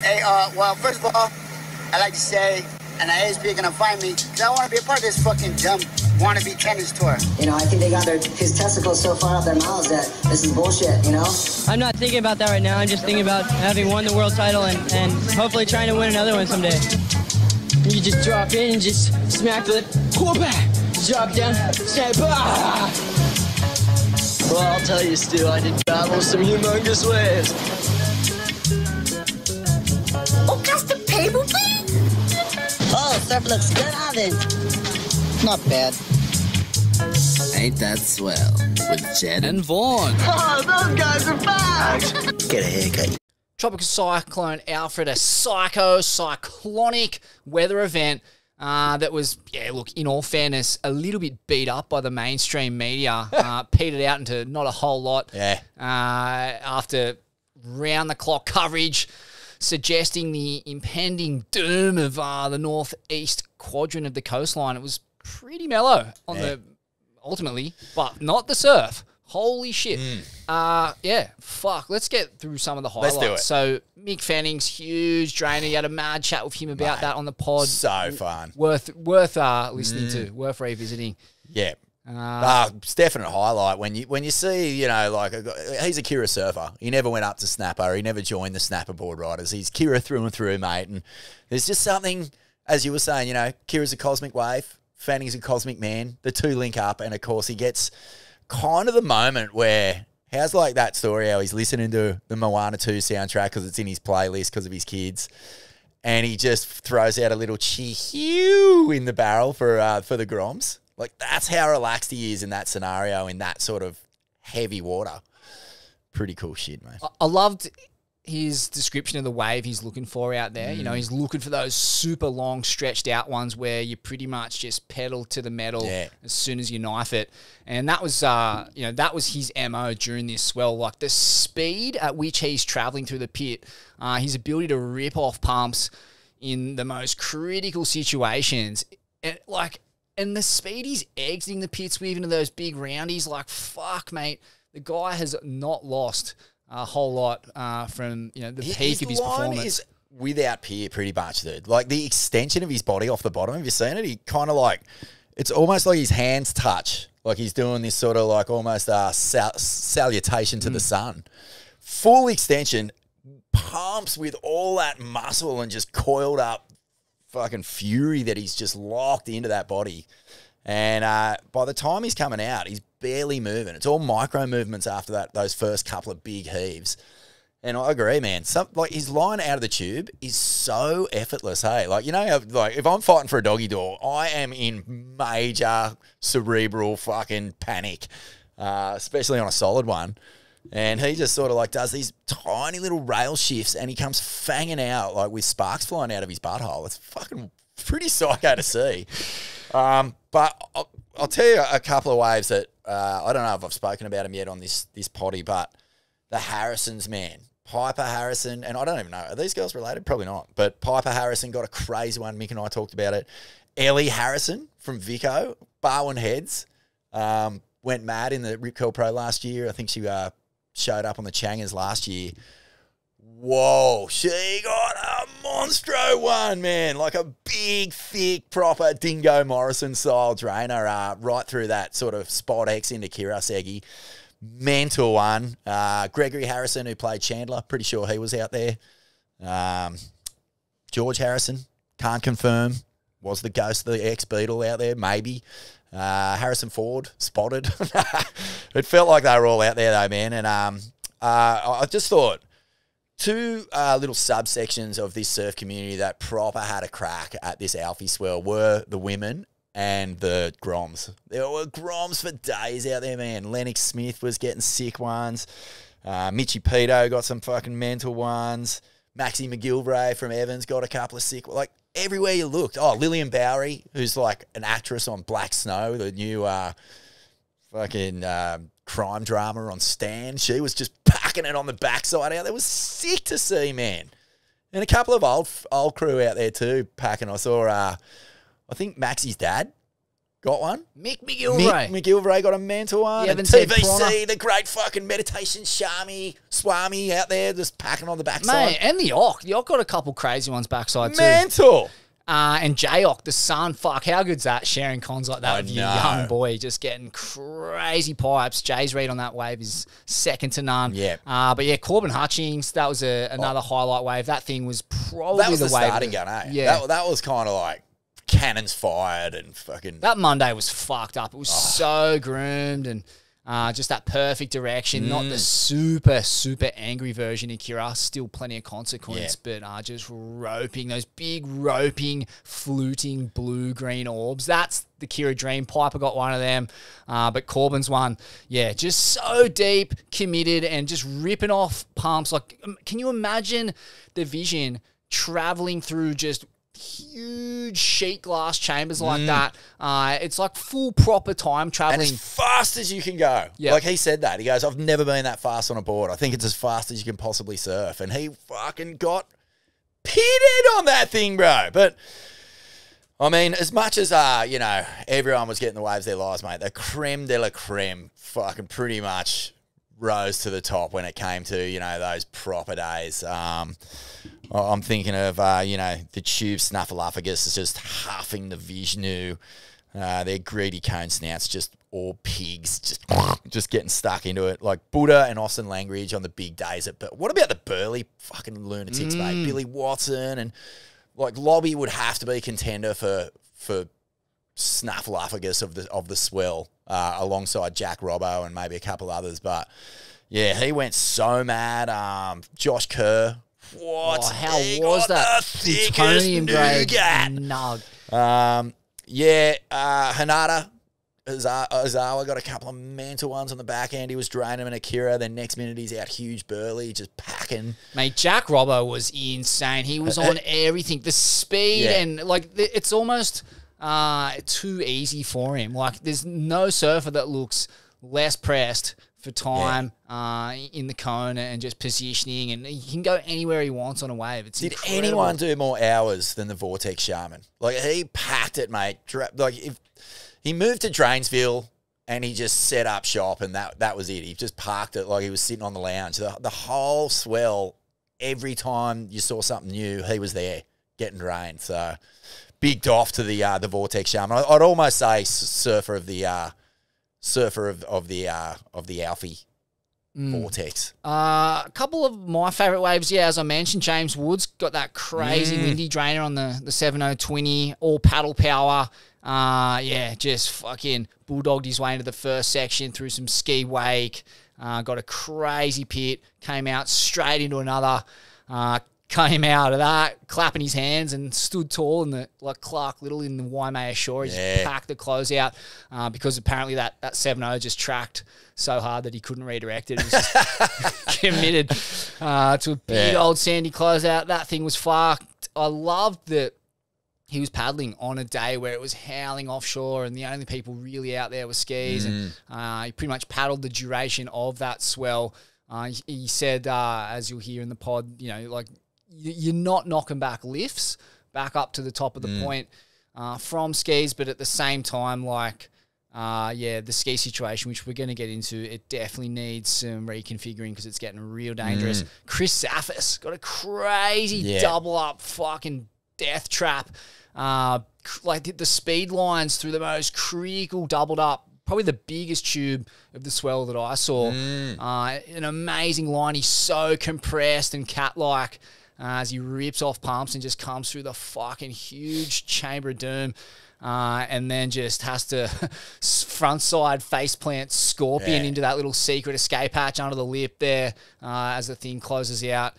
Hey, well, first of all, I'd like to say, and I is gonna find me, because I want to be a part of this fucking dumb wannabe tennis tour. You know, I think they got his testicles so far up their mouths that this is bullshit, you know? I'm not thinking about that right now. I'm just thinking about having won the world title and hopefully trying to win another one someday. You just drop in and just smack the drop down, say, bah! Well, I'll tell you, Stu, I did travel some humongous waves. Oh, just the table, please? Oh, stuff looks good on it. Not bad. Ain't that swell with Jed and Vaughn. Oh, those guys are back! Get a haircut. Tropical Cyclone Alfred, a cyclonic weather event that was, yeah, look, in all fairness, a little bit beat up by the mainstream media, petered out into not a whole lot after round-the-clock coverage suggesting the impending doom of the northeast quadrant of the coastline. It was pretty mellow on the ultimately, but not the surf. Holy shit. Fuck. Let's get through some of the highlights. Let's do it. So, Mick Fanning's huge drainer. You had a mad chat with him about that on the pod. So fun. Worth listening to. Worth revisiting. Yeah. It's definite highlight when you see, you know, like, he's a Kirra surfer. He never went up to snapper. He never joined the snapper board riders. He's Kirra through and through, mate. And there's just something, as you were saying, you know, Kirra's a cosmic wave. Fanning's a cosmic man. The two link up, and of course he gets kind of the moment where, how's like that story how he's listening to the Moana 2 soundtrack because it's in his playlist because of his kids, and he just throws out a little chee-hew in the barrel for the Groms. Like, that's how relaxed he is in that scenario, in that sort of heavy water. Pretty cool shit, mate. I loved his description of the wave he's looking for out there. You know, he's looking for those super long, stretched out ones where you pretty much just pedal to the metal as soon as you knife it. And that was, that was his MO during this swell. Like, the speed at which he's traveling through the pit, his ability to rip off pumps in the most critical situations, and the speed he's exiting the pits with into those big roundies, like, fuck, mate, the guy has not lost a whole lot from, the peak of his performance. Is without peer, pretty much, dude. Like, the extension of his body off the bottom, have you seen it? He kind of like, it's almost like his hands touch. Like, he's doing this sort of like almost salutation to the sun. Full extension, pumps with all that muscle and just coiled up fucking fury that he's just locked into that body. And by the time he's coming out, he's barely moving. It's all micro movements after that, those first couple of big heaves. And I agree, man. Like, his line out of the tube is so effortless, hey? Like, you know, like, if I'm fighting for a doggy door, I am in major cerebral fucking panic, especially on a solid one. And he just sort of like does these tiny little rail shifts, and he comes fanging out like with sparks flying out of his butthole. It's fucking pretty psycho to see. But I'll tell you a couple of waves that I don't know if I've spoken about him yet on this potty, but the Harrisons, man. Piper Harrison, and I don't even know, are these girls related? Probably not. But Piper Harrison got a crazy one. Mick and I talked about it. Ellie Harrison from Vico, Barwon Heads, went mad in the Rip Curl Pro last year. I think she showed up on the Changers last year. Whoa, she got a monstro one, man. Like a big, thick, proper Dingo Morrison-style drainer right through that sort of spot X into Kirra Segi. Mental one. Gregory Harrison, who played Chandler, pretty sure he was out there. George Harrison, can't confirm. Was the ghost of the ex-Beatle out there? Maybe. Harrison Ford, spotted. It felt like they were all out there, though, man. And I just thought, two little subsections of this surf community that proper had a crack at this Alfie swell were the women and the Groms. There were Groms for days out there, man. Lennox Smith was getting sick ones. Mitchy Pito got some fucking mental ones. Maxie McGilvray from Evans got a couple of sick. Like, everywhere you looked. Oh, Lillian Bowery, who's like an actress on Black Snow, the new fucking crime drama on Stan. She was just packing it on the backside out there. It was sick to see, man. And a couple of old crew out there too, packing. I saw, I think Maxie's dad got one. Mick McGilvray. Mick McGilvray got a mental one. You And haven't said TVC, Prana. the great fucking meditation Swami out there just packing on the backside. Mate, and the Ock. The Ock got a couple crazy ones backside too. Mental. And J-Ock, the son, fuck, how good's that? Sharing cons like that I with your know. young boy, just getting crazy pipes. Jay's read on that wave is second to none. Yeah. But yeah, Corbin Hutchings, that was another highlight wave. That thing was probably That was the wave. starting gun, eh? Yeah. That was kind of like cannons fired and fucking... That Monday was fucked up. It was so groomed and just that perfect direction. Not the super, super angry version of Kirra. Still plenty of consequence, but just roping, those big roping, fluting blue-green orbs. That's the Kirra dream. Piper got one of them, but Corbin's one, just so deep, committed, and just ripping off pumps. Like, can you imagine the vision traveling through just huge sheet glass chambers like that? It's like full proper time And traveling. as fast as you can go. Yeah. Like he said that. He goes, I've never been that fast on a board. I think it's as fast as you can possibly surf. And he fucking got pitted on that thing, bro. But, I mean, as much as, everyone was getting the waves of their lives, mate, the creme de la creme fucking pretty much rose to the top when it came to, those proper days. I'm thinking of, the tube snuffleupagus is just huffing the Vishnu. Their greedy cone snouts just all pigs, just getting stuck into it. Like Buddha and Austin Langridge on the big days. But what about the burly fucking lunatics, mate? Billy Watson and like Lobby would have to be contender for snuffleupagus of the Swell alongside Jack Robbo and maybe a couple others. But yeah, he went so mad. Josh Kerr. What? Oh, how was that? Plutonium grade nug. Hanada Ozawa got a couple of mental ones on the back end. He was draining him in a Kirra. Then next minute he's out huge burly, just packing. Mate, Jack Robbo was insane. He was on everything. The speed and like it's almost too easy for him. Like there's no surfer that looks less pressed for time in the cone and just positioning, and he can go anywhere he wants on a wave. It's Did incredible. anyone do more hours than the Vortex Shaman? Like he packed it, mate. Like if he moved to Drainsville and he just set up shop and that was it. He just parked it like he was sitting on the lounge. The whole Swell, every time you saw something new, he was there getting drained. So big off to the Vortex Shaman. I'd almost say surfer of the Alfie Vortex. A couple of my favourite waves, as I mentioned, James Woods got that crazy windy drainer on the 7020, all paddle power. Just fucking bulldogged his way into the first section through some ski wake. Got a crazy pit, came out straight into another. Came out of that, clapping his hands and stood tall in the like Clark Little in the Waimea Shore. He just packed the close out because apparently that 7.0 just tracked so hard that he couldn't redirect it. He was just committed to a big old sandy closeout. That thing was fucked. I loved that he was paddling on a day where it was howling offshore and the only people really out there were skis. And he pretty much paddled the duration of that Swell. He said, as you'll hear in the pod, you're not knocking back lifts back up to the top of the point from skis, but at the same time, the ski situation, which we're going to get into, it definitely needs some reconfiguring because it's getting real dangerous. Chris Zaffis got a crazy double up fucking death trap. The speed lines through the most critical doubled up, probably the biggest tube of the Swell that I saw. An amazing line. He's so compressed and cat-like as he rips off pumps and just comes through the fucking huge chamber of doom. And then just has to frontside faceplant scorpion into that little secret escape hatch under the lip there as the thing closes out.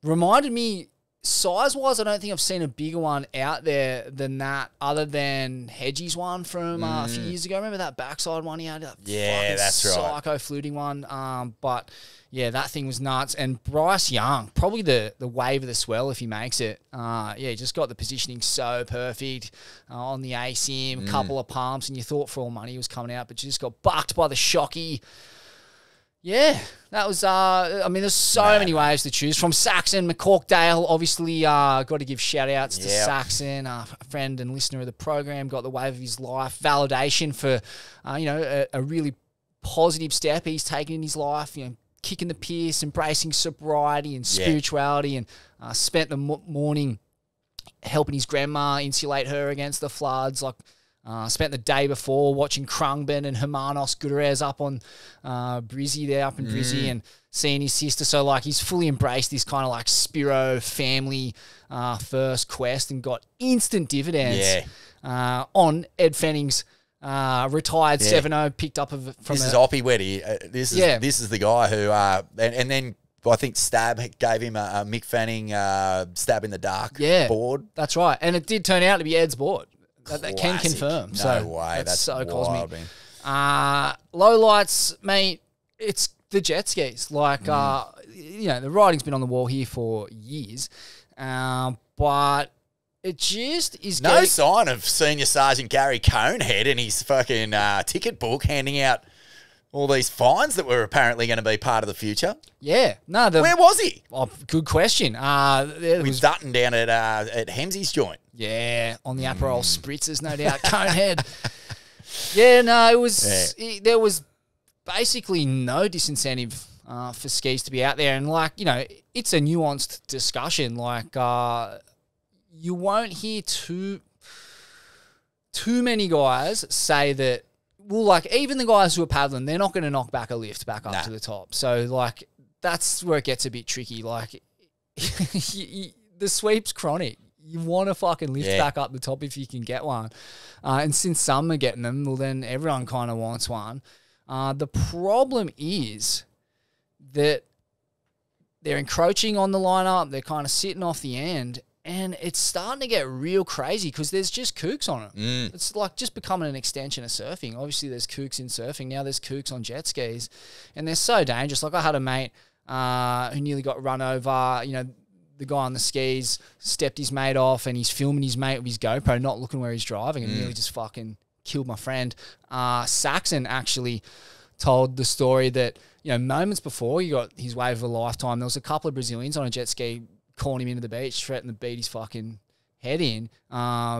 Reminded me, size-wise, I don't think I've seen a bigger one out there than that other than Hedgie's one from a few years ago. Remember that backside one he had? That that's right. Psycho fluting one. But that thing was nuts. And Bryce Young, probably the wave of the Swell if he makes it. He just got the positioning so perfect on the ASIM, couple of pumps, and you thought for all money he was coming out, but you just got bucked by the shocky. Yeah, that was, I mean, there's so many ways to choose from. Saxon, McCorkdale, obviously, got to give shout-outs to Saxon, a friend and listener of the program, got the wave of his life. Validation for, a really positive step he's taken in his life, kicking the piss, embracing sobriety and spirituality, and spent the morning helping his grandma insulate her against the floods, spent the day before watching Krungben and Hermanos Gutierrez up on Brizzy there, up in Brizzy, and seeing his sister. So, he's fully embraced this kind of, Spiro family first quest and got instant dividends on Ed Fenning's retired 7-0 picked up from This is Oppie Weddy. This is the guy who, and then I think Stab gave him a Mick Fanning stab in the dark board. That's right. And it did turn out to be Ed's board. That can confirm. No way. That's so cosmic. Low lights, mate, it's the jet skis. The writing's been on the wall here for years. But it just is... No sign of Senior Sergeant Gary Conehead in his fucking ticket book handing out all these fines that were apparently going to be part of the future. Yeah. No. Where was he? Oh, good question. With Dutton down at Hemsey's joint. Yeah, on the Aperol spritzers, no doubt. Conehead. There was basically no disincentive for skis to be out there. And, it's a nuanced discussion. You won't hear too many guys say that, even the guys who are paddling, they're not going to knock back a lift back up to the top. So, that's where it gets a bit tricky. The sweep's chronic. You want to fucking lift back up the top if you can get one. And since some are getting them, well, then everyone kind of wants one. The problem is that they're encroaching on the lineup. They're kind of sitting off the end. And it's starting to get real crazy because there's just kooks on it. It's just becoming an extension of surfing. Obviously, there's kooks in surfing. Now there's kooks on jet skis. And they're so dangerous. I had a mate who nearly got run over. The guy on the skis stepped his mate off and he's filming his mate with his GoPro, not looking where he's driving, and nearly just fucking killed my friend. Saxon actually told the story that, moments before he got his wave of a lifetime, there was a couple of Brazilians on a jet ski calling him into the beach, threatening to beat his fucking head in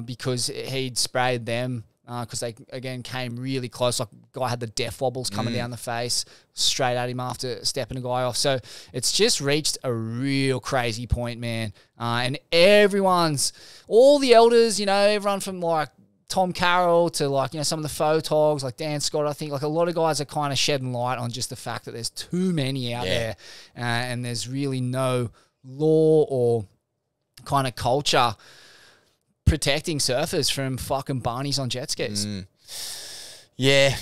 because he'd sprayed them because they, again, came really close. Guy had the death wobbles coming down the face, straight at him after stepping a guy off. So it's just reached a real crazy point, man. And all the elders, everyone from Tom Carroll to some of the photogs, like Dan Scott, I think a lot of guys are kind of shedding light on just the fact that there's too many out there and there's really no law or kind of culture protecting surfers from fucking Barneys on jet skis. There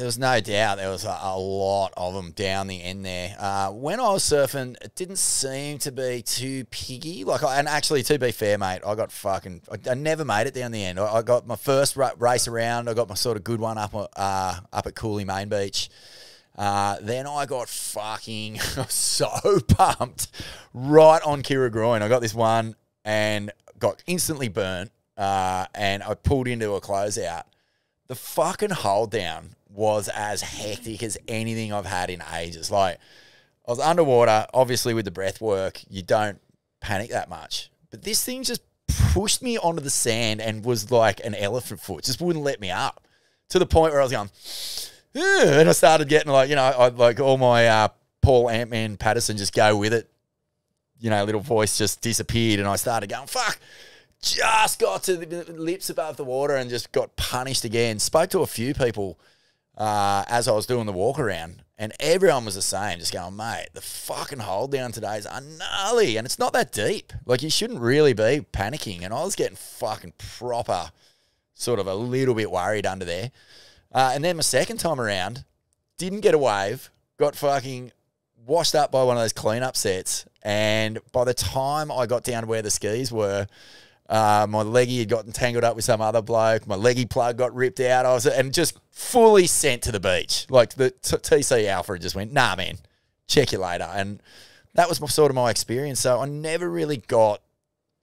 was no doubt there was a lot of them down the end there. When I was surfing, it didn't seem to be too piggy. And actually, to be fair, mate, I never made it down the end. I got my first race around. I got my sort of good one up at Cooley Main Beach. Then I got fucking so pumped right on Kirra groin. I got this one and got instantly burnt, and I pulled into a closeout. The fucking hold down was as hectic as anything I've had in ages. I was underwater, obviously with the breath work, you don't panic that much. But this thing just pushed me onto the sand and was like an elephant foot, just wouldn't let me up. To the point where I was going... And I started getting all my Paul Ant-Man Patterson just go with it. Little voice just disappeared and I started going, fuck, just got to the lips above the water and just got punished again. Spoke to a few people as I was doing the walk around and everyone was the same, just going, mate, the fucking hold down today is gnarly and it's not that deep. You shouldn't really be panicking. And I was getting fucking proper sort of a little bit worried under there. And then my second time around, didn't get a wave, got fucking washed up by one of those cleanup sets. And by the time I got down to where the skis were, my leggy had gotten tangled up with some other bloke. My leggy plug got ripped out. And just fully sent to the beach. The TC Alfred just went, nah, man, check you later. And that was sort of my experience. So I never really got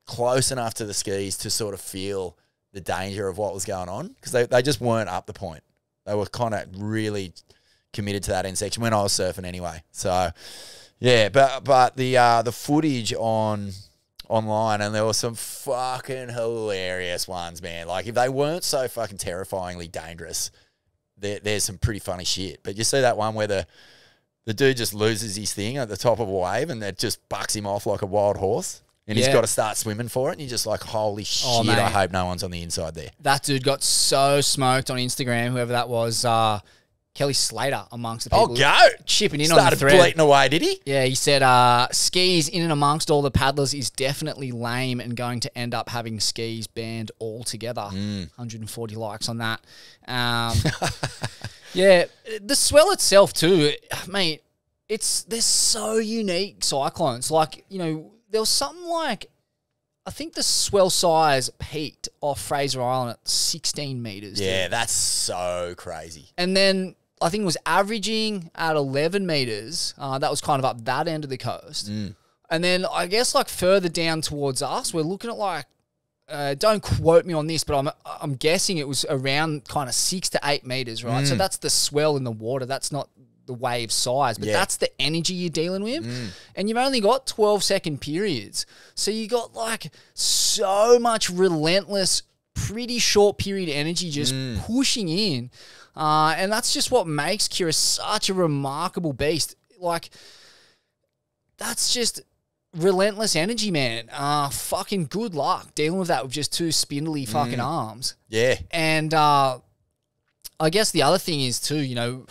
close enough to the skis to sort of feel the danger of what was going on because they just weren't up the point. They were kind of really committed to that end section when I was surfing anyway. So, yeah, but the footage online, and there were some fucking hilarious ones, man. Like, if they weren't so fucking terrifyingly dangerous, there's some pretty funny shit. But you see that one where the dude just loses his thing at the top of a wave and it just bucks him off like a wild horse. And he's got to start swimming for it. And you're just like, holy shit, mate. I hope no one's on the inside there. That dude got so smoked on Instagram, whoever that was, Kelly Slater amongst the people. Oh, go! Chipping in on the Started thread. bleating away, did he? Yeah, he said skis in and amongst all the paddlers is definitely lame and going to end up having skis banned altogether. 140 likes on that. Yeah, the Swell itself too, mate, they're so unique cyclones. Like, you know, there was something like, I think the Swell size peaked off Fraser Island at 16 metres. Yeah, that's so crazy. And then I think it was averaging at 11 metres. That was kind of up that end of the coast. And then I guess like further down towards us, we're looking at like, don't quote me on this, but I'm guessing it was around kind of 6 to 8 metres, right? So that's the swell in the water. That's not the wave size, but that's the energy you're dealing with. And you've only got 12-second periods. So you got like so much relentless, pretty short period energy just pushing in. And that's just what makes Kirra such a remarkable beast. Like, that's just relentless energy, man. Fucking good luck dealing with that with just two spindly fucking arms. Yeah. And I guess the other thing is too, you know,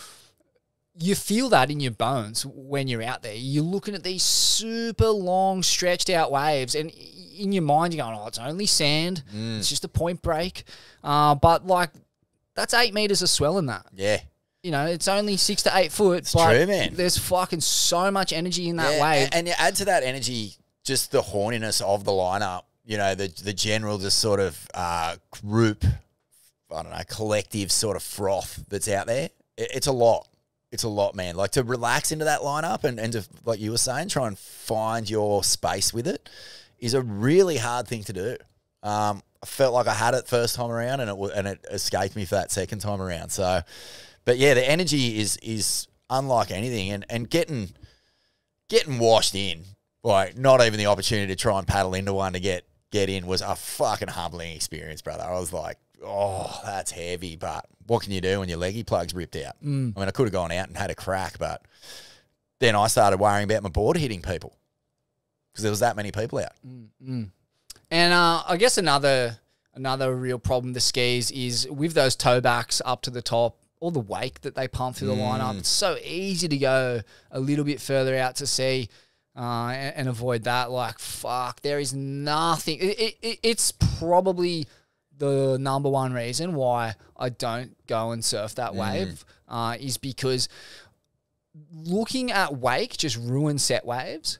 you feel that in your bones when you're out there. You're looking at these super long, stretched out waves, and in your mind you're going, oh, it's only sand. It's just a point break. But, like, that's 8 metres of swell in that. Yeah. You know, it's only 6 to 8 foot. It's true, man. There's fucking so much energy in that wave. And you add to that energy just the horniness of the lineup, you know, the general just sort of group, I don't know, collective sort of froth that's out there. It's a lot. It's a lot, man. Like, to relax into that lineup and to, like you were saying, try and find your space with it is a really hard thing to do. I felt like I had it first time around and it escaped me for that second time around. So, but yeah, the energy is unlike anything, and getting washed in, like not even the opportunity to try and paddle into one to get in was a fucking humbling experience, brother. I was like, oh, that's heavy, but what can you do when your leggy plug's ripped out? I mean, I could have gone out and had a crack, but then I started worrying about my board hitting people because there was that many people out. And I guess another real problem with the skis is with those toe backs up to the top, all the wake that they pump through the lineup. It's so easy to go a little bit further out to sea and avoid that. Like, fuck, there is nothing. It's probably the number one reason why I don't go and surf that wave is because looking at wake just ruins set waves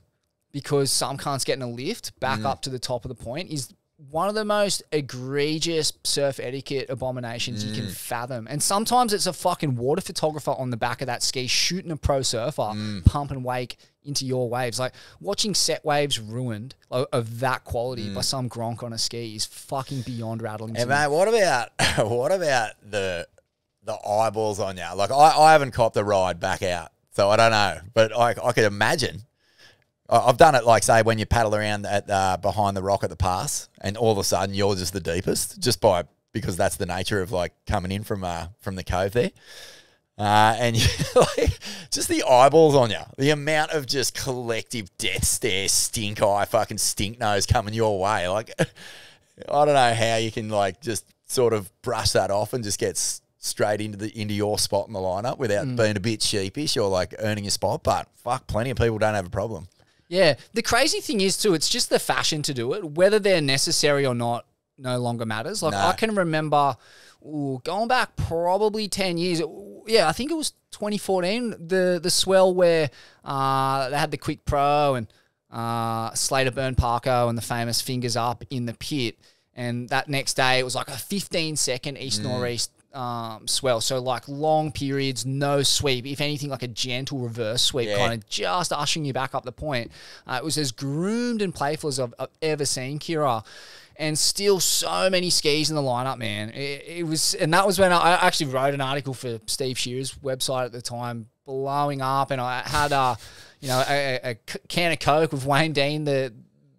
because some cunts getting a lift back up to the top of the point is one of the most egregious surf etiquette abominations you can fathom. And sometimes it's a fucking water photographer on the back of that ski shooting a pro surfer, pumping wake into your waves. Like, watching set waves ruined of that quality by some gronk on a ski is fucking beyond rattling. Hey, mate, what about the eyeballs on you? Like, I haven't copped a ride back out, so I don't know. But I could imagine. I've done it, like, say, when you paddle around at behind the rock at the pass, and all of a sudden you're just the deepest, because that's the nature of, like, coming in from the cove there. And like, just the eyeballs on you, the amount of just collective death stare, stink eye, fucking stink nose coming your way. Like, I don't know how you can, like, just sort of brush that off and just get straight into your spot in the lineup without being a bit sheepish or, like, earning your spot. But fuck, plenty of people don't have a problem. Yeah. The crazy thing is, too, it's just the fashion to do it. Whether they're necessary or not no longer matters. Like, I can remember going back probably 10 years. Yeah, I think it was 2014, the Swell where they had the Quick Pro and Slater Burn Parko and the famous fingers up in the pit. And that next day, it was like a 15-second east-northeast swell. So, like, long periods, no sweep. If anything, like a gentle reverse sweep, kind of just ushering you back up the point. It was as groomed and playful as I've ever seen Kirra. and still so many skis in the lineup, man. It was, and that was when I actually wrote an article for Steve Shearer's website at the time, blowing up, and I had a can of Coke with Wayne Dean,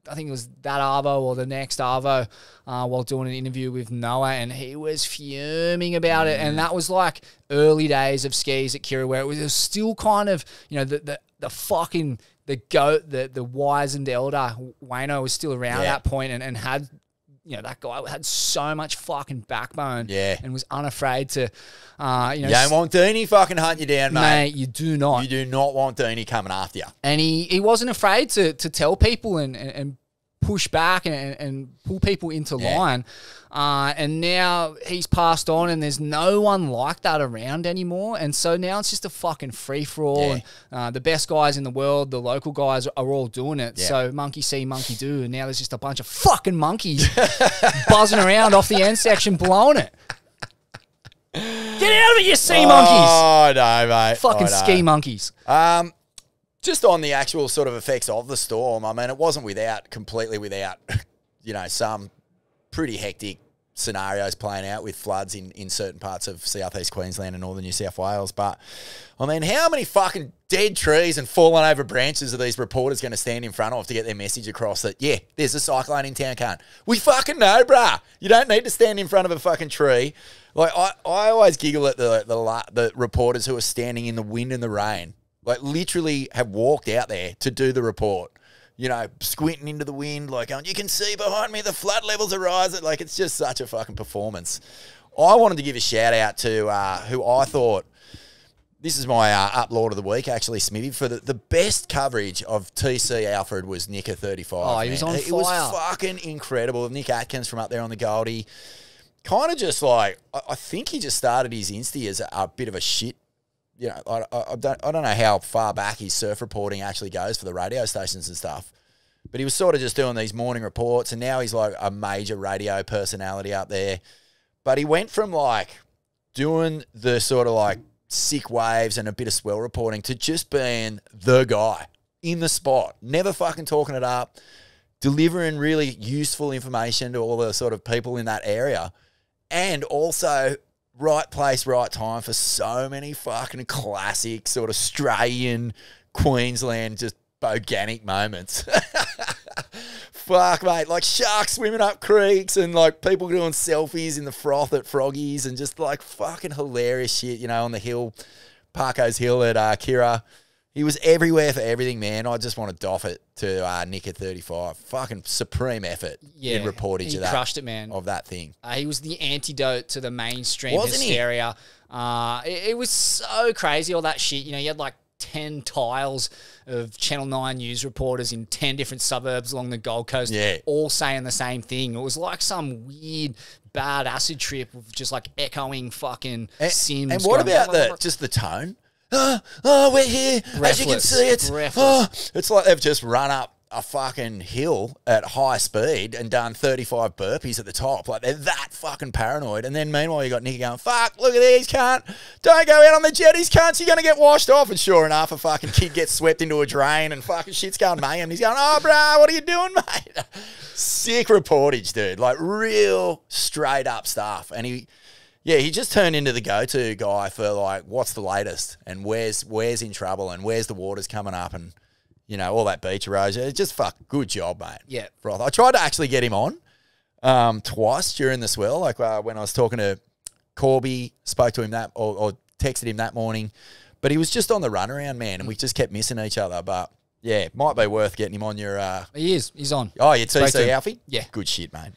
I think it was that Arvo or the next Arvo, while doing an interview with Noah, and he was fuming about it. And that was like early days of skis at Kirra, where it was still kind of, the fucking the goat, the wizened elder Wayno was still around at that point, and had, that guy had so much fucking backbone, and was unafraid to, you don't want Deanie fucking hunt you down, mate. You do not. You do not want Deanie coming after you. And he wasn't afraid to tell people and push back and pull people into line. And now he's passed on, and there's no one like that around anymore. And so now it's just a fucking free-for-all. And the best guys in the world, the local guys, are all doing it. So monkey see, monkey do. And now there's just a bunch of fucking monkeys buzzing around off the end section blowing it. Get out of it, you sea monkeys! Oh, no, mate. Fucking ski monkeys. Just on the actual sort of effects of the storm, I mean, it wasn't completely without, some pretty hectic scenarios playing out with floods in certain parts of southeast Queensland and northern New South Wales. But, I mean, how many fucking dead trees and fallen over branches are these reporters going to stand in front of to get their message across that, there's a cyclone in town, cunt? We fucking know, bruh. You don't need to stand in front of a fucking tree. Like, I always giggle at the reporters who are standing in the wind and the rain. Like, literally have walked out there to do the report. Squinting into the wind, like, going, you can see behind me the flood levels are rising. Like, it's just such a fucking performance. I wanted to give a shout out to who I thought, this is my uplord of the week, actually, Smithy, for the best coverage of TC Alfred was Nick at 35. Oh, he was on fire. It was fucking incredible. Nick Atkins from up there on the Goldie. Kind of just like, I think he just started his Insta as a bit of a shit. I don't know how far back his surf reporting actually goes for the radio stations and stuff, but he was sort of just doing these morning reports, and now he's like a major radio personality up there. But he went from like doing the sort of like sick waves and a bit of swell reporting to just being the guy in the spot, never fucking talking it up, delivering really useful information to all the sort of people in that area, and also right place, right time for so many fucking classic sort of Australian, Queensland, just boganic moments. Fuck, mate. Like sharks swimming up creeks and like people doing selfies in the froth at Froggies and just like fucking hilarious shit, on the hill, Parko's Hill at Kirra. He was everywhere for everything, man. I just want to doff it to Nick at 35. Fucking supreme effort in reportage of that. He crushed it, man. Of that thing. He was the antidote to the mainstream hysteria. It was so crazy, all that shit. You had like 10 tiles of Channel 9 news reporters in 10 different suburbs along the Gold Coast, all saying the same thing. It was like some weird bad acid trip of just like echoing fucking Sims. And what about just the tone? We're here. Breathless. As you can see, it's like they've just run up a fucking hill at high speed and done 35 burpees at the top. Like, they're that fucking paranoid. And then meanwhile, you got Nicky going, fuck, look at these, cunt. Don't go out on the jetties, cunts. You're going to get washed off. And sure enough, a fucking kid gets swept into a drain and fucking shit's going mayhem. He's going, oh, bro, what are you doing, mate? Sick reportage, dude. Like, real straight up stuff. And he just turned into the go-to guy for, like, what's the latest and where's in trouble and where's the waters coming up and, all that beach erosion. It's just good job, mate. Yeah. Froth. I tried to actually get him on twice during the swell, like when I was talking to Corby, spoke to him or texted him that morning, but he was just on the runaround, man, and we just kept missing each other. But, yeah, might be worth getting him on your... He is. He's on. Oh, your TC Alfie? Yeah. Good shit, mate.